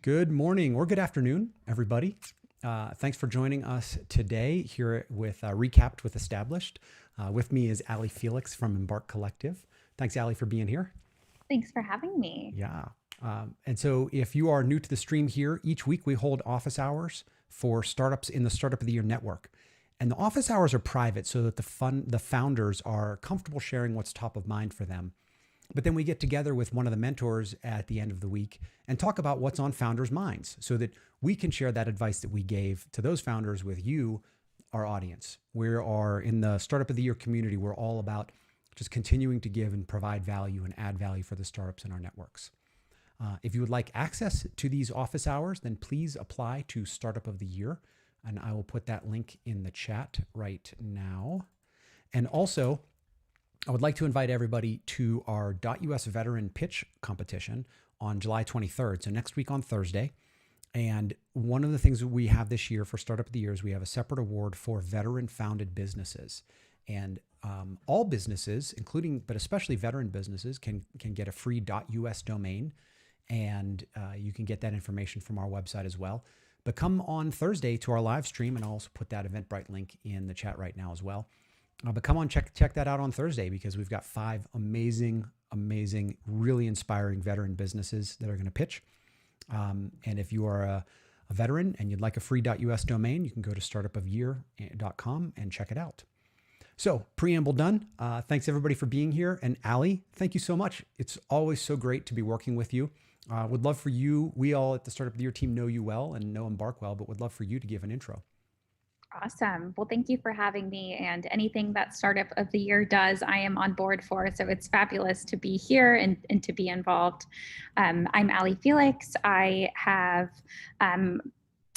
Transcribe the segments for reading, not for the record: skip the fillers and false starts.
Good morning or good afternoon, everybody. Thanks for joining us today here with Recapped with Established. With me is Allie Felix from Embarc Collective. Thanks, Allie, for being here. Thanks for having me. Yeah. And so if you are new to the stream here, each week we hold office hours for startups in the Startup of the Year network. And the office hours are private so that the founders are comfortable sharing what's top of mind for them. But then we get together with one of the mentors at the end of the week and talk about what's on founders' minds so that we can share that advice that we gave to those founders with you, our audience. We are in the Startup of the Year community. We're all about just continuing to give and provide value and add value for the startups in our networks. If you would like access to these office hours, then please apply to Startup of the Year. And I will put that link in the chat right now. And also, I would like to invite everybody to our .us veteran pitch competition on July 23rd. So next week on Thursday. And one of the things that we have this year for Startup of the Year is we have a separate award for veteran founded businesses. And all businesses, including, but especially veteran businesses, can get a free .us domain. And you can get that information from our website as well. But come on Thursday to our live stream, and I'll also put that Eventbrite link in the chat right now as well. But come on, check that out on Thursday because we've got 5 amazing, really inspiring veteran businesses that are going to pitch. And if you are a veteran and you'd like a free .us domain, you can go to startupofyear.com and check it out. So preamble done. Thanks everybody for being here. And Allie, thank you so much. It's always so great to be working with you. Would love for you, we all at the Startup of the Year team know you well and know Embarc well, but would love for you to give an intro. Awesome. Well, thank you for having me, and anything that Startup of the Year does, I am on board for. So it's fabulous to be here and to be involved. I'm Allie Felix. I have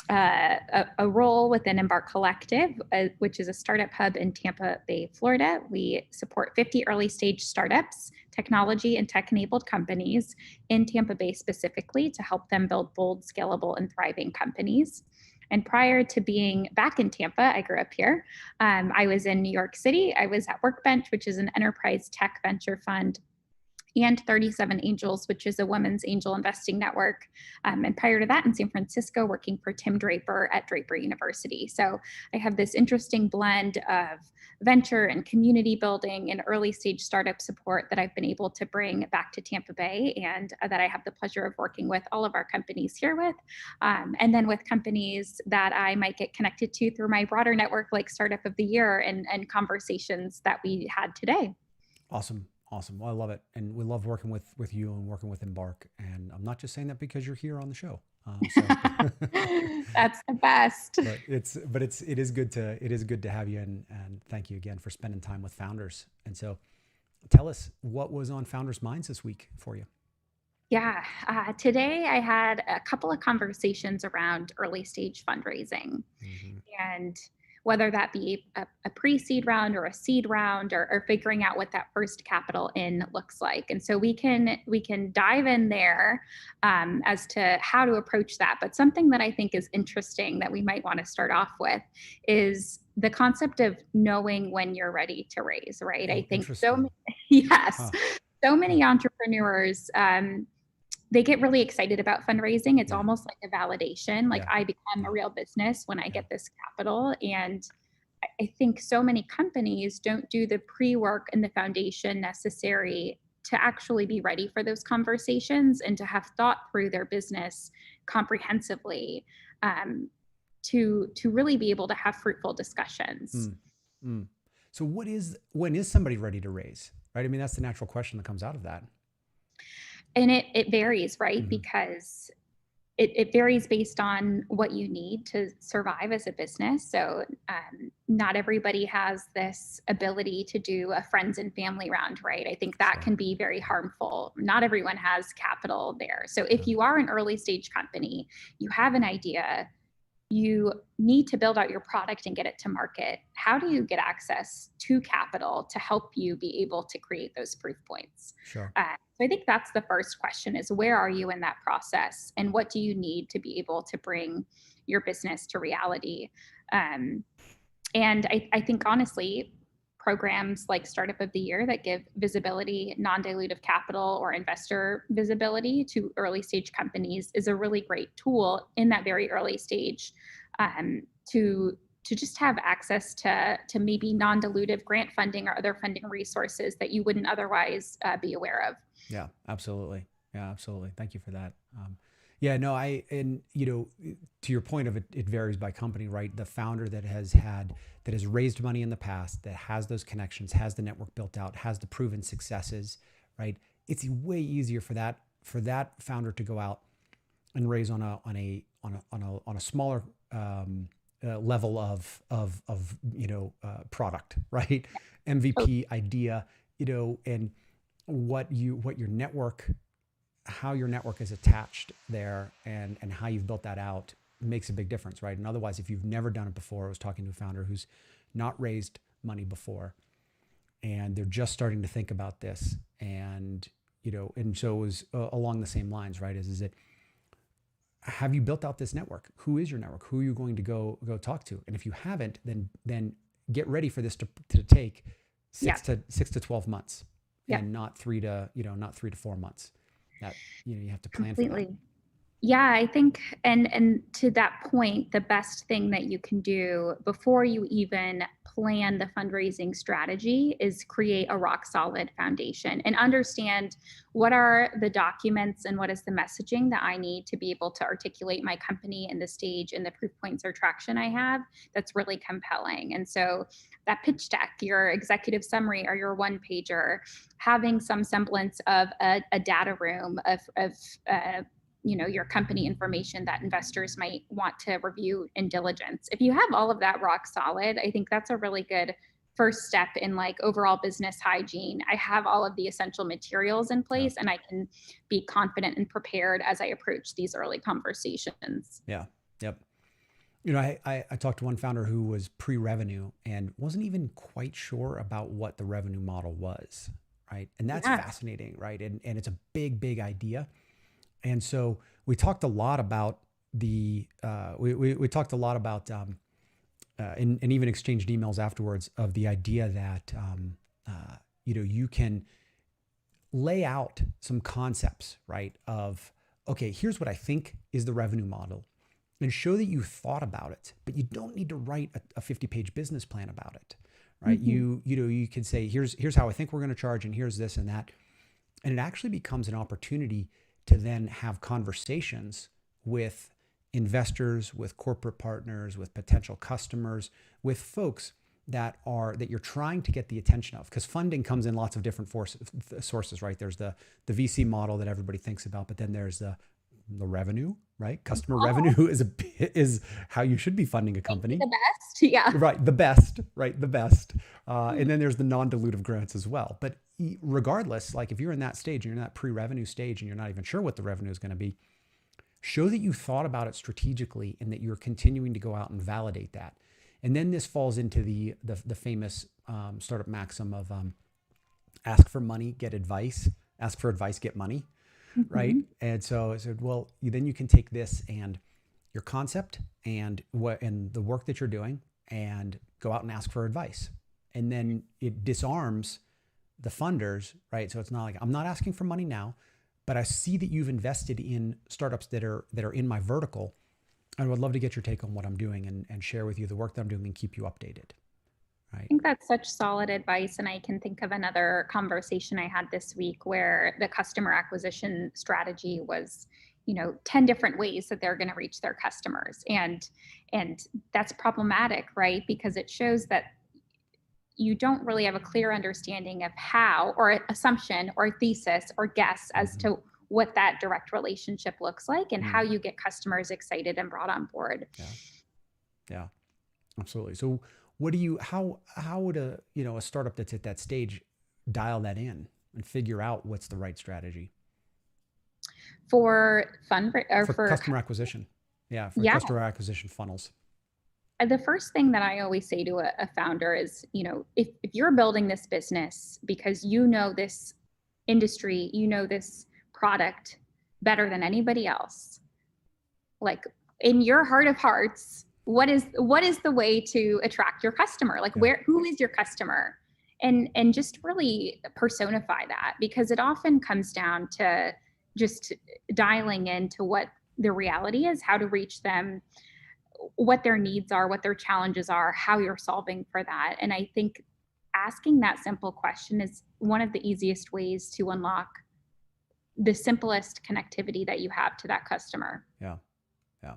a role within Embarc Collective, which is a startup hub in Tampa Bay, Florida. We support 50 early stage startups, technology and tech-enabled companies in Tampa Bay specifically to help them build bold, scalable, and thriving companies. And prior to being back in Tampa, I grew up here. I was in New York City. I was at Workbench, which is an enterprise tech venture fund, and 37 Angels, which is a women's angel investing network. And prior to that, in San Francisco, working for Tim Draper at Draper University. So I have this interesting blend of venture and community building and early stage startup support that I've been able to bring back to Tampa Bay, and that I have the pleasure of working with all of our companies here with, and then with companies that I might get connected to through my broader network, like Startup of the Year and conversations that we had today. Awesome. Well, I love it. And we love working with you and working with Embarc. And I'm not just saying that because you're here on the show. That's the best. But it is good to have you. And thank you again for spending time with founders. And so tell us what was on founders' minds this week for you. Yeah, today I had a couple of conversations around early stage fundraising, and whether that be a pre-seed round or a seed round, or figuring out what that first capital in looks like. And so we can dive in there as to how to approach that. But something that I think is interesting that we might want to start off with is the concept of knowing when you're ready to raise, right? I think so many entrepreneurs, they get really excited about fundraising. It's almost like a validation, like I become a real business when I get this capital. And I think so many companies don't do the pre-work and the foundation necessary to actually be ready for those conversations and to have thought through their business comprehensively, to really be able to have fruitful discussions. Mm, mm. So when is somebody ready to raise, right? I mean, that's the natural question that comes out of that. And it varies, right? Mm-hmm. Because it varies based on what you need to survive as a business. So not everybody has this ability to do a friends and family round, right? I think that Sure. can be very harmful. Not everyone has capital there. So if Yeah. you are an early stage company, you have an idea, you need to build out your product and get it to market. How do you get access to capital to help you be able to create those proof points? Sure. So I think that's the first question, is where are you in that process, and what do you need to be able to bring your business to reality? Um, and I think honestly, programs like Startup of the Year that give visibility, non-dilutive capital or investor visibility to early stage companies is a really great tool in that very early stage, to just have access to maybe non-dilutive grant funding or other funding resources that you wouldn't otherwise be aware of. Yeah, absolutely. Yeah, absolutely. Thank you for that. Yeah, no, and to your point of it, it varies by company, right? The founder that has raised money in the past, that has those connections, has the network built out, has the proven successes, right? It's way easier for that founder to go out and raise on a smaller level of product, right? MVP idea, and what your network, how your network is attached there, and how you've built that out makes a big difference, right? And otherwise, if you've never done it before, I was talking to a founder who's not raised money before, and they're just starting to think about this, and and so it was along the same lines, right? Is it, have you built out this network? Who is your network? Who are you going to go talk to? And if you haven't, then get ready for this to take Yeah. 6 to 12 months, Yeah. and not 3 to 4 months. That you have to plan for that. Completely. Yeah, I think, and to that point, the best thing that you can do before you even plan the fundraising strategy is create a rock solid foundation and understand what are the documents and what is the messaging that I need to be able to articulate my company and the stage and the proof points or traction I have that's really compelling. And so that pitch deck, your executive summary, or your one pager, having some semblance of a data room of your company information that investors might want to review in diligence. If you have all of that rock solid, I think that's a really good first step in like overall business hygiene. I have all of the essential materials in Yeah. place, and I can be confident and prepared as I approach these early conversations. Yeah. Yep. I talked to one founder who was pre-revenue and wasn't even quite sure about what the revenue model was, right? And that's Yeah. fascinating, right? And it's a big idea. And so we talked a lot about we talked a lot about and even exchanged emails afterwards of the idea that you can lay out some concepts, right? Of, okay, here's what I think is the revenue model, and show that you thought about it, but you don't need to write a 50-page business plan about it, right? Mhm. You can say, here's how I think we're going to charge, and here's this and that, and it actually becomes an opportunity to then have conversations with investors, with corporate partners, with potential customers, with folks that you're trying to get the attention of, because funding comes in lots of different sources, right? There's the VC model that everybody thinks about, but then there's the revenue, right? Customer revenue is how you should be funding a company. The best. Yeah. Right. The best, right? The best. And then there's the non-dilutive grants as well. But regardless, like if you're in that stage, you're in that pre-revenue stage and you're not even sure what the revenue is going to be, show that you thought about it strategically and that you're continuing to go out and validate that. And then this falls into the famous startup maxim of ask for money, get advice, ask for advice, get money. Right. Mhm. And so I said, well, then you can take this and your concept and the work that you're doing and go out and ask for advice. And then it disarms the funders, right? So it's not like, I'm not asking for money now, but I see that you've invested in startups that are in my vertical. And I would love to get your take on what I'm doing and share with you the work that I'm doing and keep you updated. I right? think that's such solid advice. And I can think of another conversation I had this week where the customer acquisition strategy was, 10 different ways that they're going to reach their customers. And that's problematic, right? Because it shows that you don't really have a clear understanding of how, or assumption or thesis or guess as Hmm. to what that direct relationship looks like and how Mm, you get customers excited and brought on board. yeah, yeah, absolutely. So, how would a startup that's at that stage dial that in and figure out what's the right strategy For fund or for for customer acquisition? Yeah, for Yeah, customer acquisition funnels. the first thing that I always say to a founder is, if you're building this business because you know this industry, you know this product better than anybody else, like in your heart of hearts, what is the way to attract your customer? Like, Yeah, who is your customer? And just really personify that, because it often comes down to just dialing into what the reality is, how to reach them, what their needs are, what their challenges are, how you're solving for that. And I think asking that simple question is one of the easiest ways to unlock the simplest connectivity that you have to that customer. yeah, yeah.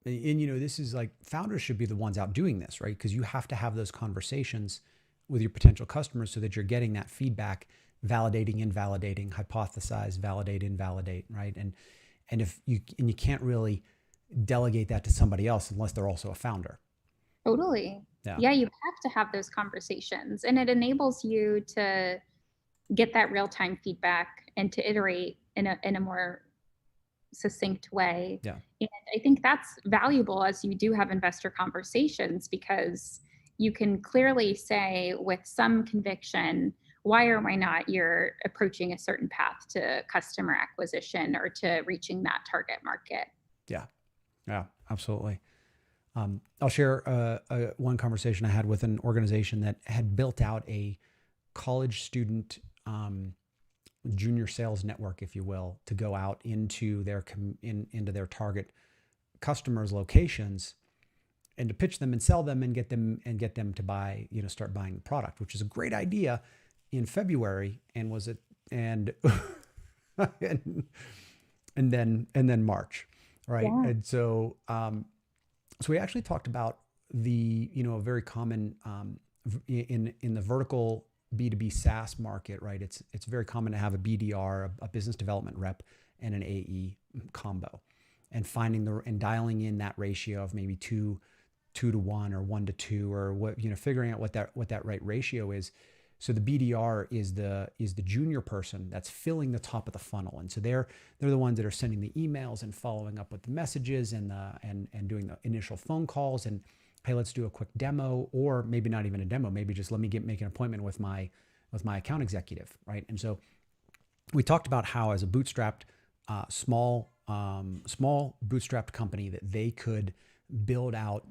And this is like founders should be the ones out doing this, right? Because you have to have those conversations with your potential customers so that you're getting that feedback, validating, invalidating, hypothesize, validate, invalidate, right? And if you can't really delegate that to somebody else unless they're also a founder. Totally. Yeah. Yeah, you have to have those conversations, and it enables you to get that real-time feedback and to iterate in a more succinct way. Yeah. And I think that's valuable as you do have investor conversations, because you can clearly say with some conviction why or why not you're approaching a certain path to customer acquisition or to reaching that target market. Yeah. Yeah. Absolutely. I'll share one conversation I had with an organization that had built out a college student junior sales network, if you will, to go out into into their target customers' locations and to pitch them and sell them and get them to buy, start buying the product, which is a great idea in February, and was it and and, and then March, right? Yeah. And so we actually talked about the, a very common in the vertical B2B SaaS market, right? It's very common to have a BDR, a business development rep, and an AE combo, and dialing in that ratio of maybe two to one or 1 to 2, or figuring out what that right ratio is. So the BDR is the junior person that's filling the top of the funnel, and so they're the ones that are sending the emails and following up with the messages and doing the initial phone calls and, hey, let's do a quick demo, or maybe not even a demo, maybe just let me make an appointment with my account executive, right? And so we talked about how, as a bootstrapped small bootstrapped company, that they could build out,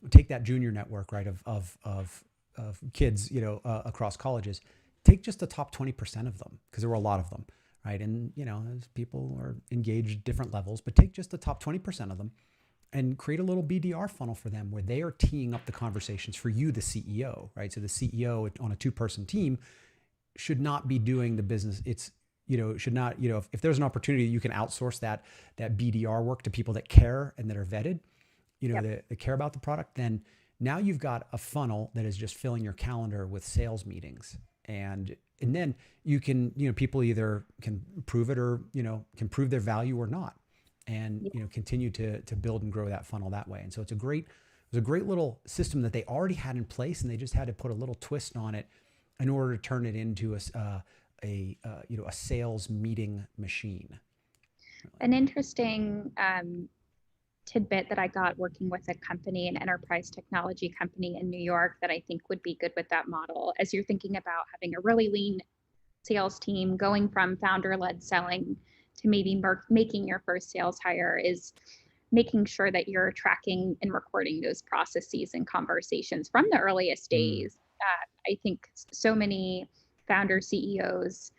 take that junior network, right, of kids, across colleges, take just the top 20% of them, because there were a lot of them, right? And, as people are engaged at different levels, but take just the top 20% of them and create a little BDR funnel for them where they are teeing up the conversations for you, the CEO, right? So the CEO on a 2-person team should not be doing the business. It's, should not, if there's an opportunity, you can outsource that BDR work to people that care and that are vetted, Yep. that care about the product. Then now you've got a funnel that is just filling your calendar with sales meetings. And then you can, people either can prove it or, can prove their value or not, and, Yeah. continue to build and grow that funnel that way. And so it was a great little system that they already had in place, and they just had to put a little twist on it in order to turn it into a sales meeting machine. An interesting tidbit that I got working with a company, an enterprise technology company in New York, that I think would be good with that model. As you're thinking about having a really lean sales team, going from founder-led selling to maybe making your first sales hire, is making sure that you're tracking and recording those processes and conversations from the earliest Mm, days. I think so many founder CEOs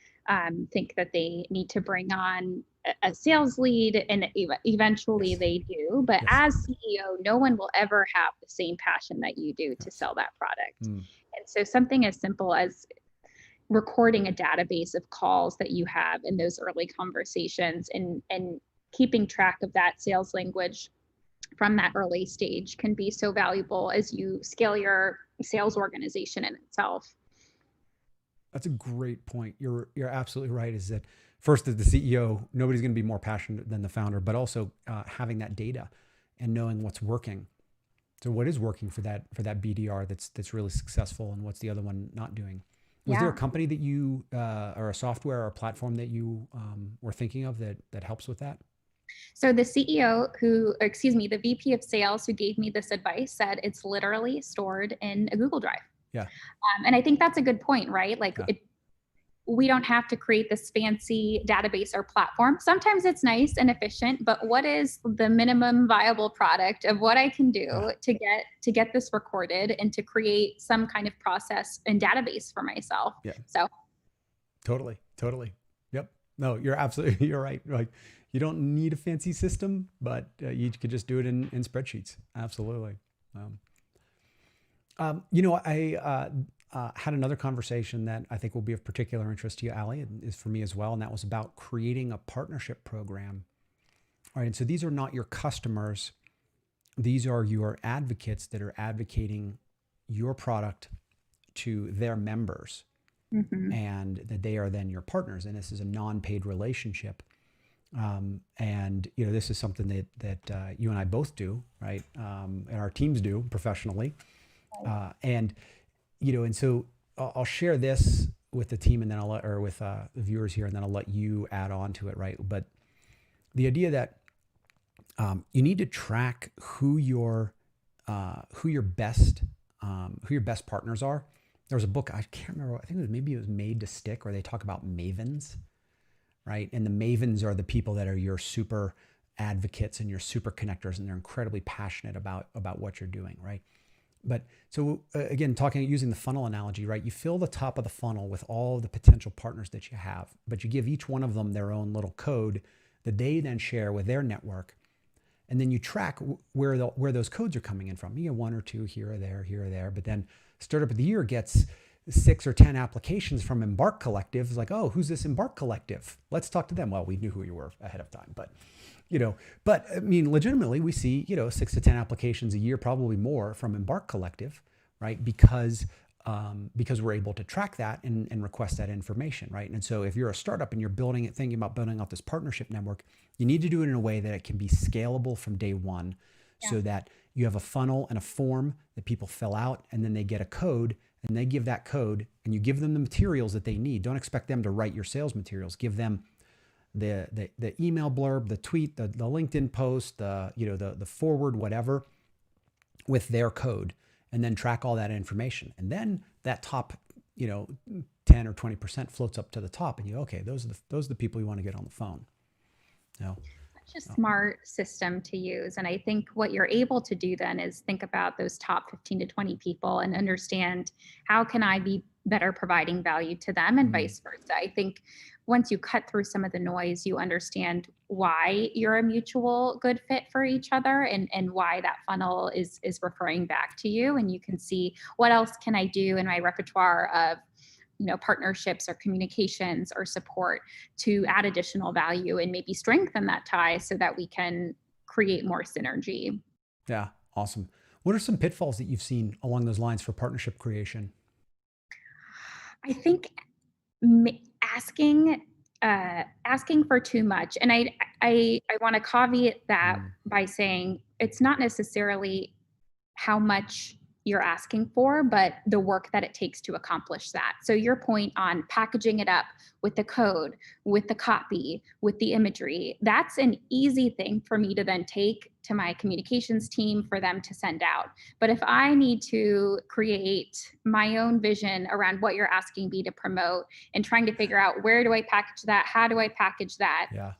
think that they need to bring on a sales lead, and eventually yes. they do. But Yes. as CEO, no one will ever have the same passion that you do to Yes. sell that product. Mm, And so something as simple as recording a database of calls that you have in those early conversations and keeping track of that sales language from that early stage can be so valuable as you scale your sales organization in itself. That's a great point. You're absolutely right. Is that first, as the CEO, nobody's going to be more passionate than the founder, but also having that data and knowing what's working. So what is working for that BDR that's really successful, and what's the other one not doing? Was there a company that you or a software or a platform that you were thinking of that helps with that? So the the VP of sales who gave me this advice said it's literally stored in a Google Drive. Yeah. And I think that's a good point, right? Like Yeah. we don't have to create this fancy database or platform. Sometimes it's nice and efficient, but what is the minimum viable product of what I can do to get this recorded and to create some kind of process and database for myself? Yeah. So Totally. Yep. No, you're right. Like, you don't need a fancy system, but you could just do it in spreadsheets. Absolutely. I had another conversation that I think will be of particular interest to you, Allie, and is for me as well. And that was about creating a partnership program. All right. And so these are not your customers. These are your advocates that are advocating your product to their members, and that they are then your partners. And this is a non-paid relationship. And this is something that you and I both do, right? And our teams do professionally. And so I'll share this with the team, and then with the viewers here, and then I'll let you add on to it, right? But the idea that you need to track who your best partners are. There was a book, I can't remember, I think it was Made to Stick, where they talk about mavens, right? And the mavens are the people that are your super advocates and your super connectors, and they're incredibly passionate about what you're doing, right? But so again, using the funnel analogy, right? You fill the top of the funnel with all the potential partners that you have, but you give each one of them their own little code that they then share with their network. And then you track where those codes are coming in from. You get one or two here or there, but then Startup of the Year gets 6 or 10 applications from Embarc Collective. It's like, oh, who's this Embarc Collective? Let's talk to them. Well, we knew who you were ahead of time, but I mean, legitimately, we see 6 to 10 applications a year, probably more, from Embarc Collective, right? Because we're able to track that and request that information, right? And so if you're a startup and you're thinking about building out this partnership network, you need to do it in a way that it can be scalable from day one, so that you have a funnel and a form that people fill out, and then they get a code, and they give that code, and you give them the materials that they need. Don't expect them to write your sales materials. Give them the email blurb, the tweet, the LinkedIn post, the forward, whatever, with their code, and then track all that information. And then that top, 10 or 20% floats up to the top, and okay, those are the people you want to get on the phone. Such a smart system to use. And I think what you're able to do then is think about those top 15 to 20 people and understand, how can I be better providing value to them, and vice versa. I think once you cut through some of the noise, you understand why you're a mutual good fit for each other, and why that funnel is referring back to you. And you can see, what else can I do in my repertoire of partnerships or communications or support to add additional value and maybe strengthen that tie, so that we can create more synergy. Yeah, awesome. What are some pitfalls that you've seen along those lines for partnership creation? I think asking for too much, and I want to caveat that by saying it's not necessarily how much you're asking for, but the work that it takes to accomplish that. So your point on packaging it up with the code, with the copy, with the imagery, that's an easy thing for me to then take to my communications team for them to send out. But if I need to create my own vision around what you're asking me to promote, and trying to figure out, where do I package that? How do I package that? Yeah.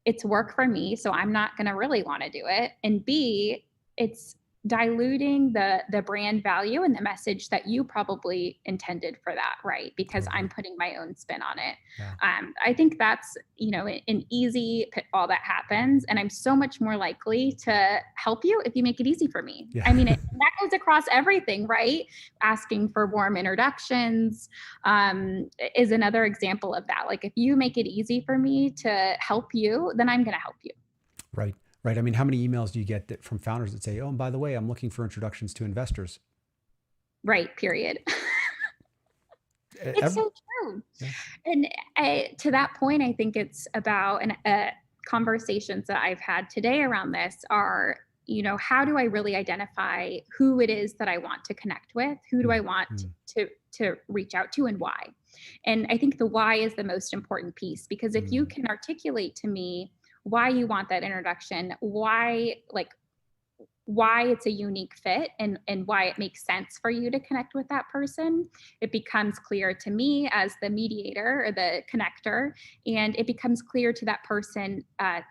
It's work for me, so I'm not going to really want to do it. And B, it's diluting the brand value and the message that you probably intended for that, right? Because I'm putting my own spin on it. Yeah. I think that's, an easy pitfall that happens, and I'm so much more likely to help you if you make it easy for me. Yeah. I mean, that goes across everything, right? Asking for warm introductions is another example of that. Like, if you make it easy for me to help you, then I'm going to help you. Right. Right. I mean, how many emails do you get from founders that say, "Oh, and by the way, I'm looking for introductions to investors"? Right. Period. It's Ever? so true. Yeah. And to that point, I think it's about conversations that I've had today around this are, how do I really identify who it is that I want to connect with? Who do I want to reach out to, and why? And I think the why is the most important piece, because if you can articulate to me why you want that introduction, why it's a unique fit, and why it makes sense for you to connect with that person, it becomes clear to me as the mediator or the connector, and it becomes clear to that person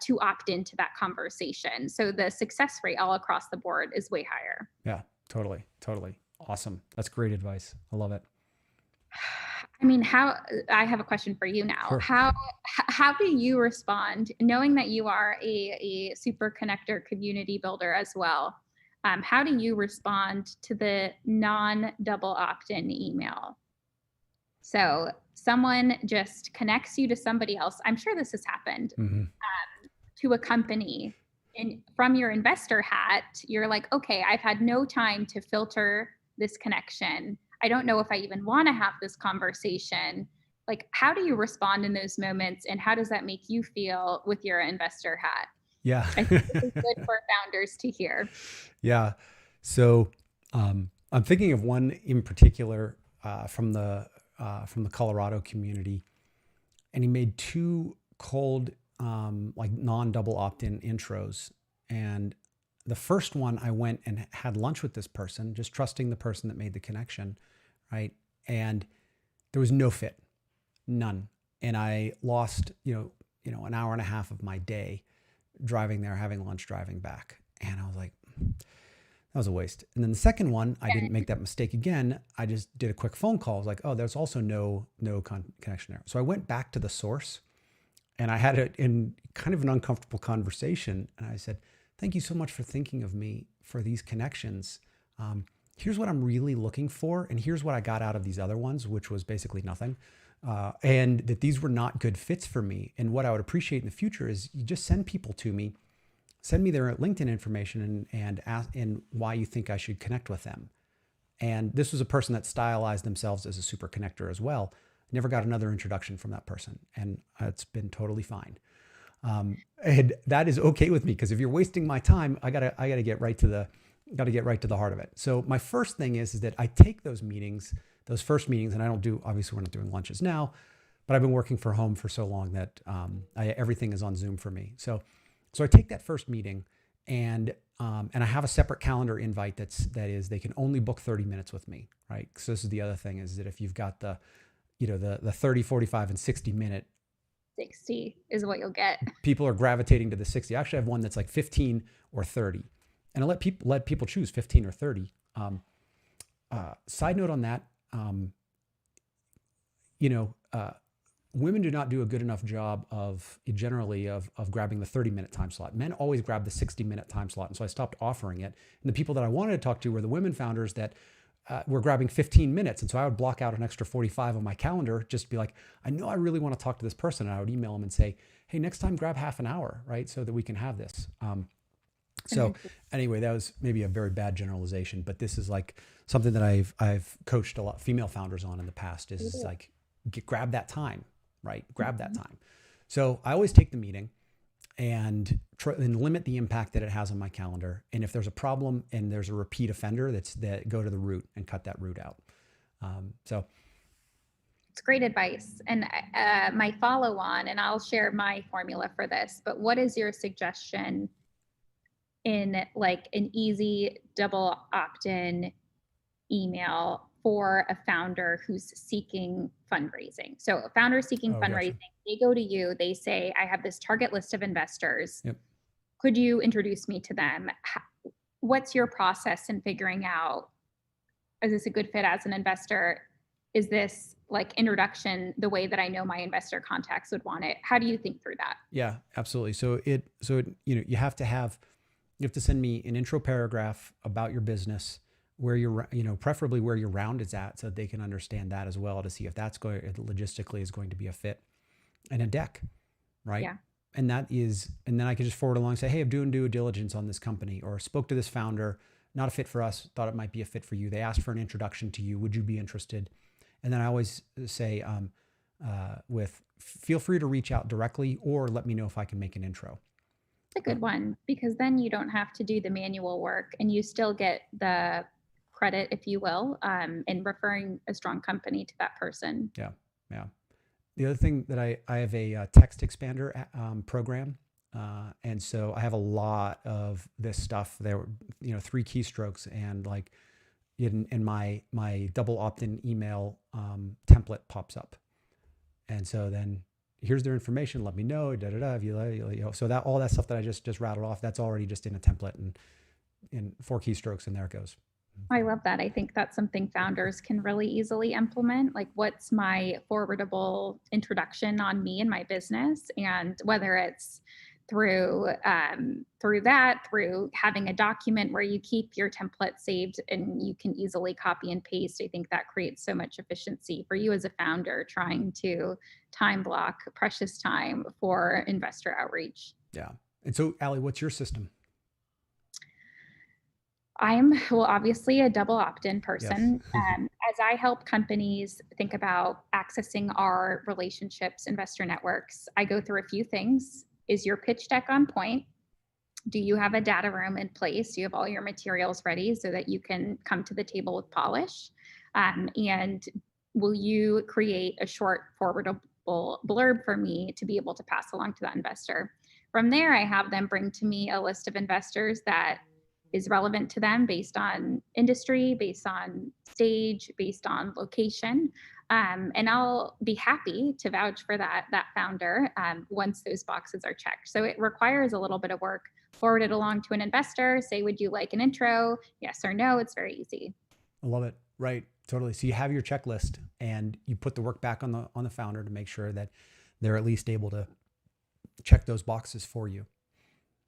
to opt into that conversation. So the success rate all across the board is way higher. Yeah, totally. Totally. Awesome. That's great advice. I love it. I mean, I have a question for you now. Sure. How do you respond, knowing that you are a super connector community builder as well? How do you respond to the non-double opt-in email? So someone just connects you to somebody else. I'm sure this has happened, to a company. And from your investor hat, you're like, okay, I've had no time to filter this connection. I don't know if I even want to have this conversation. Like, how do you respond in those moments, and how does that make you feel with your investor hat? Yeah. I think this is good for founders to hear. Yeah. So I'm thinking of one in particular from the Colorado community, and he made two cold like non-double opt-in intros. And the first one, I went and had lunch with this person, just trusting the person that made the connection, right? And there was no fit, none. And I lost, an hour and a half of my day driving there, having lunch, driving back. And I was like, that was a waste. And then the second one, I didn't make that mistake again. I just did a quick phone call. I was like, oh, there's also no connection there. So I went back to the source, and I had it in kind of an uncomfortable conversation. And I said, thank you so much for thinking of me for these connections. Here's what I'm really looking for. And here's what I got out of these other ones, which was basically nothing. And that these were not good fits for me. And what I would appreciate in the future is you just send people to me, send me their LinkedIn information and ask and why you think I should connect with them. And this was a person that stylized themselves as a super connector as well. Never got another introduction from that person. And it's been totally fine. And that is okay with me, because if you're wasting my time, I gotta get right to the heart of it. So my first thing is that I take those first meetings, and I don't do, obviously we're not doing lunches now, but I've been working from home for so long that everything is on Zoom for me. So I take that first meeting, and I have a separate calendar invite that is they can only book 30 minutes with me, right? So this is the other thing, is that if you've got the 30, 45, and 60-minute, 60 is what you'll get. people are gravitating to the 60. I actually have one that's like 15 or 30, and I let people choose 15 or 30. Side note on that, women do not do a good enough job of grabbing the 30-minute time slot. Men always grab the 60-minute time slot. And so I stopped offering it. And the people that I wanted to talk to were the women founders that were grabbing 15 minutes. And so I would block out an extra 45 on my calendar, just be like, I know I really want to talk to this person. And I would email them and say, hey, next time grab half an hour, right? So that we can have this. So anyway, that was maybe a very bad generalization, but this is like something that I've coached a lot of female founders on in the past, is like, grab that time, right? Grab that time. So I always take the meeting and limit the impact that it has on my calendar. And if there's a problem and there's a repeat offender, that go to the root and cut that root out. So it's great advice. And my follow on, and I'll share my formula for this, but what is your suggestion in like an easy double opt-in email for a founder who's seeking fundraising? So a founder seeking fundraising, gotcha. They go to you, they say, I have this target list of investors. Yep. Could you introduce me to them? what's your process in figuring out, is this a good fit as an investor? Is this like introduction the way that I know my investor contacts would want it? How do you think through that? Yeah, absolutely. You have to send me an intro paragraph about your business, where preferably where your round is at, so that they can understand that as well, to see if that's going logistically is going to be a fit, and a deck, right? Yeah. And then I can just forward along and say, hey, I'm doing due diligence on this company, or spoke to this founder, not a fit for us, thought it might be a fit for you. They asked for an introduction to you. Would you be interested? And then I always say, feel free to reach out directly, or let me know if I can make an intro. It's a good one, because then you don't have to do the manual work and you still get the credit, if you will, in referring a strong company to that person. Yeah. Yeah. The other thing that I have a text expander program. And so I have a lot of this stuff there, 3 keystrokes, and like in my double opt-in email template pops up. And so then here's their information. Let me know, if you so that all that stuff that I just rattled off, that's already just in a template and in 4 keystrokes, and there it goes. I love that. I think that's something founders can really easily implement. Like, what's my forwardable introduction on me and my business? And whether it's through through having a document where you keep your template saved and you can easily copy and paste. I think that creates so much efficiency for you as a founder trying to time block precious time for investor outreach. Yeah. And so, Allie, what's your system? I'm, well, obviously a double opt-in person. Yes. As I help companies think about accessing our relationships, investor networks, I go through a few things. Is your pitch deck on point? Do you have a data room in place? Do you have all your materials ready so that you can come to the table with polish? And will you create a short forwardable blurb for me to be able to pass along to that investor? From there, I have them bring to me a list of investors that is relevant to them based on industry, based on stage, based on location. And I'll be happy to vouch for that founder once those boxes are checked. So it requires a little bit of work. Forward it along to an investor, say, would you like an intro? Yes or no. It's very easy. I love it. Right. Totally. So you have your checklist, and you put the work back on the founder to make sure that they're at least able to check those boxes for you.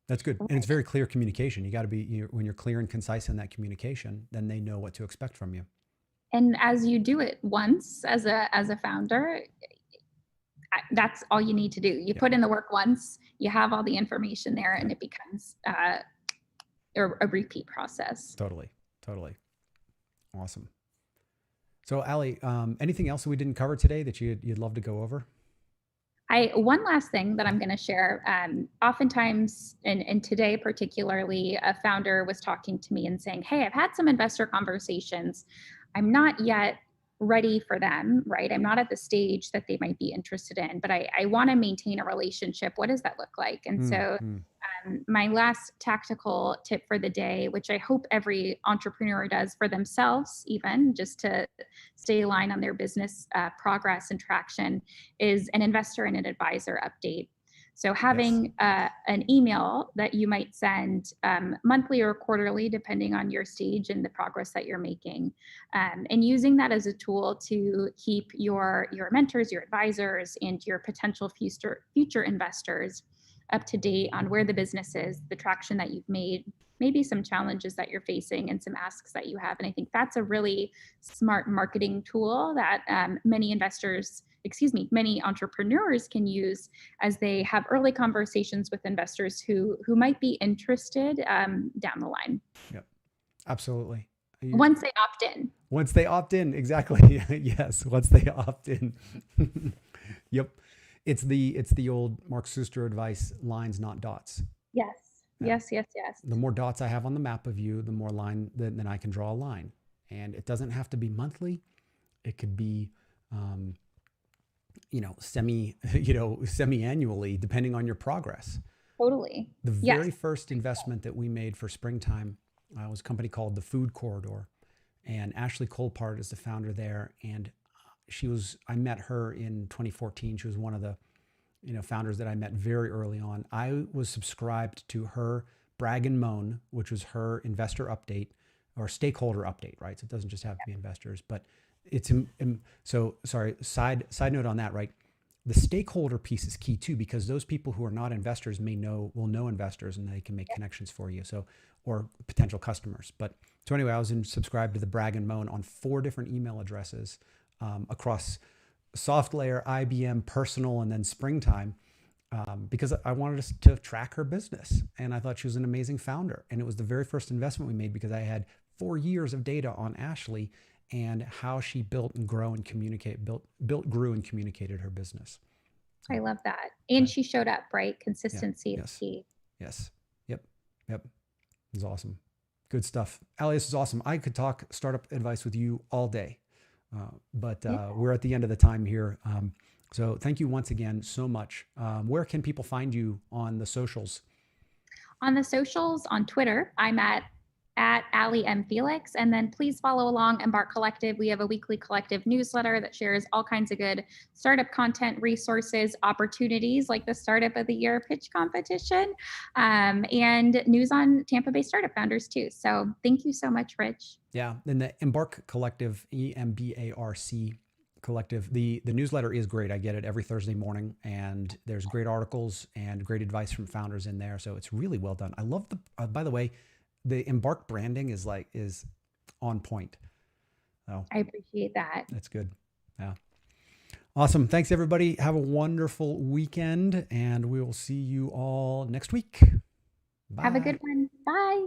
That's good. And it's very clear communication. You got to be, when you're clear and concise in that communication, then they know what to expect from you. And as you do it once as a founder, that's all you need to do. You put in the work once, you have all the information there, and it becomes a repeat process. Totally. Awesome. So, Allie, anything else that we didn't cover today that you'd love to go over? One last thing that I'm going to share. Oftentimes, and today particularly, a founder was talking to me and saying, "Hey, I've had some investor conversations. I'm not yet ready for them, right? I'm not at the stage that they might be interested in, but I want to maintain a relationship. What does that look like?" And so my last tactical tip for the day, which I hope every entrepreneur does for themselves, even just to stay aligned on their business progress and traction, is an investor and an advisor update. So having an email that you might send monthly or quarterly, depending on your stage and the progress that you're making, and using that as a tool to keep your mentors, your advisors, and your potential future investors up to date on where the business is, the traction that you've made, maybe some challenges that you're facing, and some asks that you have. And I think that's a really smart marketing tool that many entrepreneurs can use as they have early conversations with investors who might be interested down the line. Yep, absolutely. Once they opt in. Once they opt in, exactly. Yes, once they opt in. Yep. It's the old Mark Suster advice: lines, not dots. Yes. Yes. The more dots I have on the map of you, the more line, then I can draw a line. And it doesn't have to be monthly. It could be, semi-annually, depending on your progress. Totally. The very first investment that we made for Springtime was a company called The Food Corridor. And Ashley Colpart is the founder there. And I met her in 2014. She was one of the, founders that I met very early on. I was subscribed to her Brag and Moan, which was her investor update or stakeholder update, right? So it doesn't just have to be investors, but it's so sorry. Side note on that, right? The stakeholder piece is key too, because those people who are not investors will know investors and they can make connections for you. So, or potential customers. But so anyway, I was subscribed to the Brag and Moan on 4 different email addresses across SoftLayer, IBM, Personal, and then Springtime. Because I wanted to track her business, and I thought she was an amazing founder. And it was the very first investment we made because I had 4 years of data on Ashley and how she built, grew, and communicated her business. I love that. And she showed up, right? Consistency is key. Yes. Yep. It was awesome. Good stuff. Allie, this is awesome. I could talk startup advice with you all day, but we're at the end of the time here. So thank you once again so much. Where can people find you on the socials? On the socials, on Twitter, I'm at Allie Felix. And then please follow along Embarc Collective. We have a weekly collective newsletter that shares all kinds of good startup content, resources, opportunities like the Startup of the Year pitch competition, and news on Tampa Bay startup founders too. So thank you so much, Rich. Yeah, and the Embarc Collective, EMBARC Collective, the newsletter is great. I get it every Thursday morning, and there's great articles and great advice from founders in there. So it's really well done. I love by the way, the Embarc branding is on point. Oh, I appreciate that. That's good. Yeah. Awesome. Thanks everybody. Have a wonderful weekend, and we will see you all next week. Bye. Have a good one. Bye.